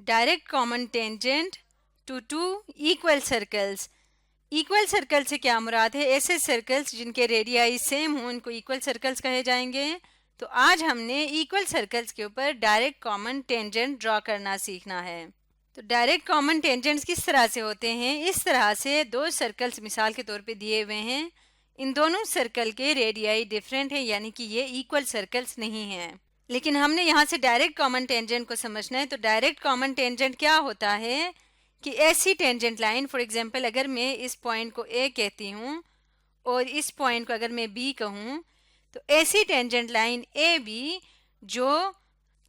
Direct common tangent to two equal circles. Equal circle से क्या मुराद है? ऐसे सर्कल्स जिनके रेडियाई सेम हो उनको इक्वल सर्कल्स कहे जाएंगे। तो आज हमने इक्वल सर्कल्स के ऊपर डायरेक्ट कॉमन टेंजेंट ड्रॉ करना सीखना है। तो डायरेक्ट कॉमन टेंजेंट्स किस तरह से होते हैं? इस तरह से दो सर्कल्स मिसाल के तौर पे दिए हुए हैं, इन दोनों सर्कल के रेडियाई डिफरेंट है, यानी कि ये इक्वल सर्कल्स नहीं हैं। लेकिन हमने यहाँ से डायरेक्ट कॉमन टेंजेंट को समझना है। तो डायरेक्ट कॉमन टेंजेंट क्या होता है कि ऐसी टेंजेंट लाइन, फॉर एग्जांपल अगर मैं इस पॉइंट को ए कहती हूँ और इस पॉइंट को अगर मैं बी कहूँ, तो ऐसी टेंजेंट लाइन ए बी जो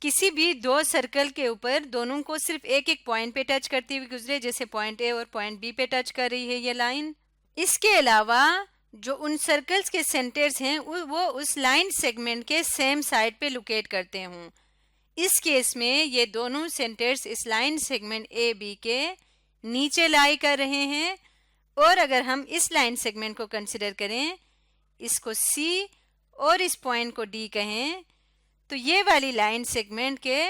किसी भी दो सर्कल के ऊपर दोनों को सिर्फ एक एक पॉइंट पे टच करती हुई गुजरे, जैसे पॉइंट ए और पॉइंट बी पे टच कर रही है ये लाइन। इसके अलावा जो उन सर्कल्स के सेंटर्स हैं वो उस लाइन सेगमेंट के सेम साइड पे लोकेट करते हों। इस केस में ये दोनों सेंटर्स इस लाइन सेगमेंट ए बी के नीचे लाई कर रहे हैं। और अगर हम इस लाइन सेगमेंट को कंसिडर करें, इसको सी और इस पॉइंट को डी कहें, तो ये वाली लाइन सेगमेंट के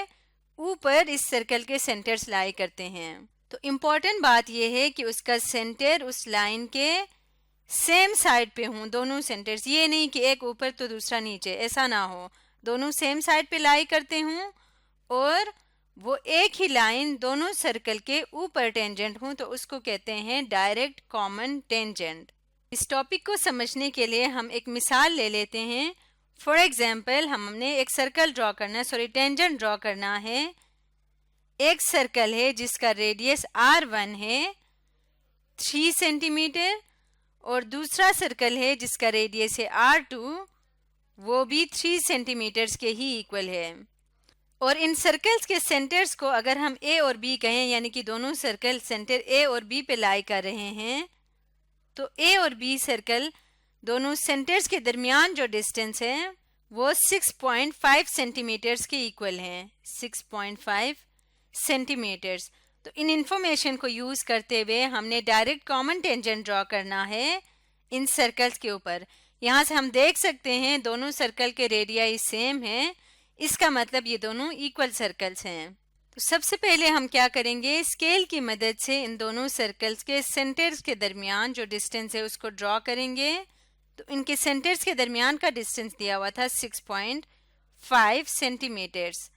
ऊपर इस सर्कल के सेंटर्स लाई करते हैं। तो इम्पॉर्टेंट बात यह है कि उसका सेंटर उस लाइन के सेम साइड पे हों दोनों सेंटर्स। ये नहीं कि एक ऊपर तो दूसरा नीचे, ऐसा ना हो। दोनों सेम साइड पे लाई करते हों और वो एक ही लाइन दोनों सर्कल के ऊपर टेंजेंट हों, तो उसको कहते हैं डायरेक्ट कॉमन टेंजेंट। इस टॉपिक को समझने के लिए हम एक मिसाल ले लेते हैं। फॉर एग्जाम्पल हमने एक सर्कल ड्रॉ करना है, टेंजेंट ड्रॉ करना है। एक सर्कल है जिसका रेडियस R1 है 3 सेंटीमीटर, और दूसरा सर्कल है जिसका रेडियस है R2, वो भी 3 सेंटीमीटर्स के ही इक्वल है। और इन सर्कल्स के सेंटर्स को अगर हम ए और बी कहें, यानी कि दोनों सर्कल सेंटर ए और बी पे लाई कर रहे हैं, तो ए और बी सर्कल दोनों सेंटर्स के दरमियान जो डिस्टेंस है वो 6.5 सेंटीमीटर्स के इक्वल हैं। 6.5 सेंटीमीटर्स। तो इन इंफॉर्मेशन को यूज करते हुए हमने डायरेक्ट कॉमन टेंजेंट ड्रॉ करना है इन सर्कल्स के ऊपर। यहाँ से हम देख सकते हैं दोनों सर्कल के रेडियाई सेम है, इसका मतलब ये दोनों इक्वल सर्कल्स हैं। तो सबसे पहले हम क्या करेंगे, स्केल की मदद से इन दोनों सर्कल्स के सेंटर्स के दरमियान जो डिस्टेंस है उसको ड्रॉ करेंगे। तो इनके सेंटर्स के दरमियान का डिस्टेंस दिया हुआ था 6.5 सेंटीमीटर्स।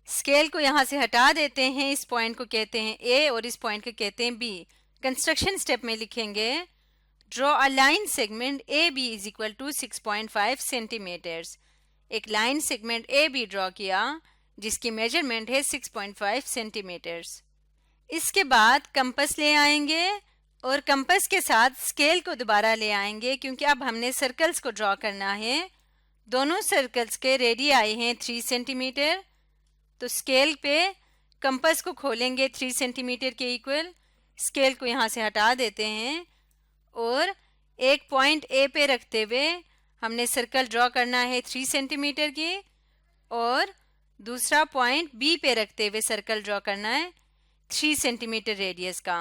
स्केल को यहाँ से हटा देते हैं, इस पॉइंट को कहते हैं ए और इस पॉइंट को कहते हैं बी। कंस्ट्रक्शन स्टेप में लिखेंगे draw a line segment A B is equal to 6.5 centimetres. एक line segment A B draw किया जिसकी मेजरमेंट है 6.5 सेंटीमीटर्स। इसके बाद कंपास ले आएंगे और कंपास के साथ स्केल को दोबारा ले आएंगे, क्योंकि अब हमने सर्कल्स को ड्रॉ करना है। दोनों सर्कल्स के रेडियाई हैं 3 सेंटीमीटर। तो स्केल पे कंपास को खोलेंगे 3 सेंटीमीटर के इक्वल। स्केल को यहाँ से हटा देते हैं और एक पॉइंट ए पे रखते हुए हमने सर्कल ड्रॉ करना है 3 सेंटीमीटर की, और दूसरा पॉइंट बी पे रखते हुए सर्कल ड्रॉ करना है 3 सेंटीमीटर रेडियस का।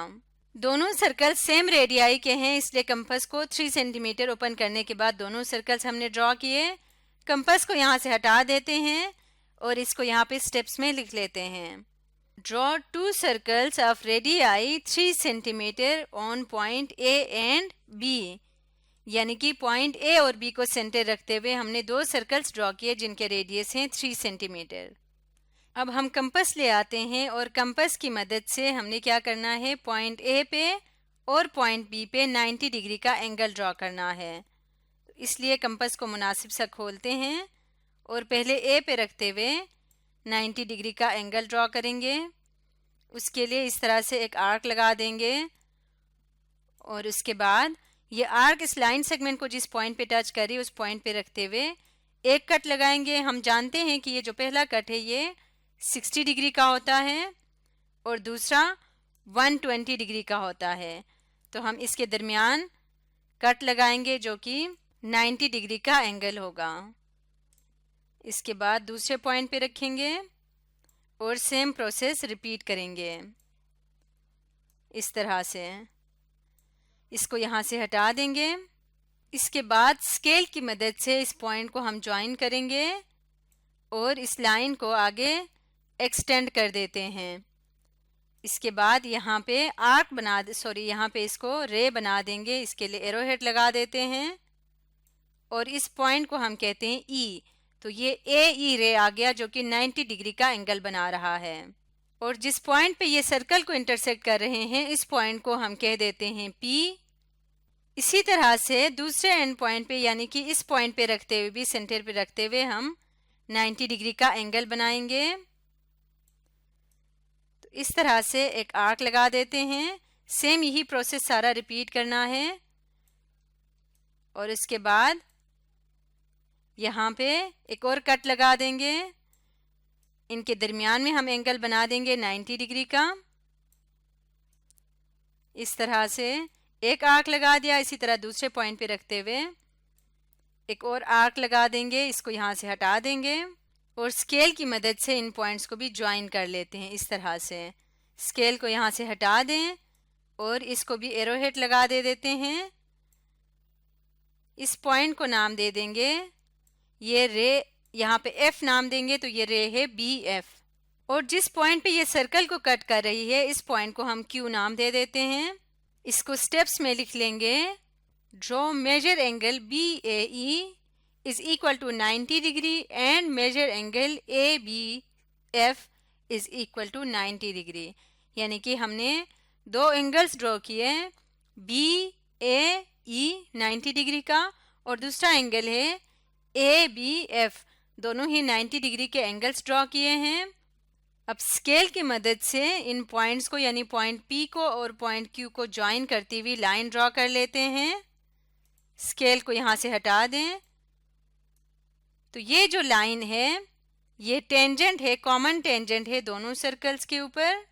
दोनों सर्कल सेम रेडियाई के हैं, इसलिए कंपास को 3 सेंटीमीटर ओपन करने के बाद दोनों सर्कल्स हमने ड्रॉ किए। कंपास को यहाँ से हटा देते हैं और इसको यहाँ पे स्टेप्स में लिख लेते हैं। Draw 2 circles of radii 3 centimetre on point A and B, यानी कि पॉइंट ए और बी को सेंटर रखते हुए हमने 2 सर्कल्स ड्रॉ किए जिनके रेडियस हैं 3 सेंटीमीटर। अब हम कंपास ले आते हैं और कंपास की मदद से हमने क्या करना है, पॉइंट ए पे और पॉइंट बी पे 90 डिग्री का एंगल ड्रॉ करना है। तो इसलिए कंपास को मुनासिब सा खोलते हैं और पहले ए पे रखते हुए 90 डिग्री का एंगल ड्रॉ करेंगे। उसके लिए इस तरह से एक आर्क लगा देंगे और उसके बाद ये आर्क इस लाइन सेगमेंट को जिस पॉइंट पे टच करी उस पॉइंट पे रखते हुए एक कट लगाएंगे। हम जानते हैं कि ये जो पहला कट है ये 60 डिग्री का होता है और दूसरा 120 डिग्री का होता है। तो हम इसके दरमियान कट लगाएंगे जो कि 90 डिग्री का एंगल होगा। इसके बाद दूसरे पॉइंट पे रखेंगे और सेम प्रोसेस रिपीट करेंगे इस तरह से। इसको यहाँ से हटा देंगे। इसके बाद स्केल की मदद से इस पॉइंट को हम ज्वाइन करेंगे और इस लाइन को आगे एक्सटेंड कर देते हैं। इसके बाद यहाँ पे आर्क बना दे, सॉरी यहाँ पे इसको रे बना देंगे। इसके लिए एरोहेड लगा देते हैं और इस पॉइंट को हम कहते हैं ई। तो ये ए ई रे आ गया जो कि 90 डिग्री का एंगल बना रहा है। और जिस पॉइंट पे ये सर्कल को इंटरसेक्ट कर रहे हैं इस पॉइंट को हम कह देते हैं पी। इसी तरह से दूसरे एंड पॉइंट पे यानी कि इस पॉइंट पे रखते हुए भी, सेंटर पे रखते हुए हम 90 डिग्री का एंगल बनाएंगे। तो इस तरह से एक आर्क लगा देते हैं। सेम यही प्रोसेस सारा रिपीट करना है। और इसके बाद यहाँ पे एक और कट लगा देंगे। इनके दरमियान में हम एंगल बना देंगे 90 डिग्री का। इस तरह से एक आर्क लगा दिया। इसी तरह दूसरे पॉइंट पे रखते हुए एक और आर्क लगा देंगे। इसको यहाँ से हटा देंगे और स्केल की मदद से इन पॉइंट्स को भी ज्वाइन कर लेते हैं। इस तरह से स्केल को यहाँ से हटा दें और इसको भी एरोहेड लगा देते हैं। इस पॉइंट को नाम दे देंगे, ये रे यहाँ पे F नाम देंगे तो ये रे है BF। और जिस पॉइंट पे ये सर्कल को कट कर रही है इस पॉइंट को हम Q नाम दे देते हैं। इसको स्टेप्स में लिख लेंगे। Draw measure angle BAE is equal to 90 degree and measure angle ABF is equal to 90 degree. यानी कि हमने दो एंगल्स ड्रॉ किए, BAE 90 डिग्री का और दूसरा एंगल है ABF, दोनों ही 90 डिग्री के एंगल्स ड्रॉ किए हैं। अब स्केल की मदद से इन पॉइंट्स को यानी पॉइंट P को और पॉइंट Q को ज्वाइन करती हुई लाइन ड्रॉ कर लेते हैं। स्केल को यहाँ से हटा दें। तो ये जो लाइन है ये टेंजेंट है, कॉमन टेंजेंट है दोनों सर्कल्स के ऊपर।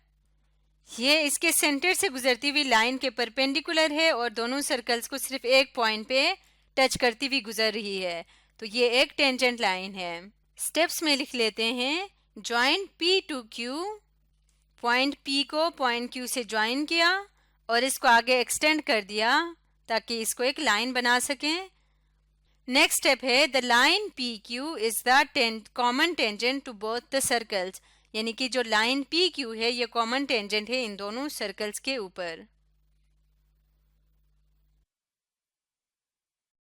ये इसके सेंटर से गुजरती हुई लाइन के परपेंडिकुलर है और दोनों सर्कल्स को सिर्फ एक पॉइंट पे टच करती हुई गुजर रही है। तो ये एक टेंजेंट लाइन है। स्टेप्स में लिख लेते हैं। Join P to Q, point P को पॉइंट Q से ज्वाइन किया और इसको आगे एक्सटेंड कर दिया ताकि इसको एक लाइन बना सकें। नेक्स्ट स्टेप है the line PQ is the common tangent to both the circles. यानी कि जो लाइन PQ है ये कॉमन टेंजेंट है इन दोनों सर्कल्स के ऊपर।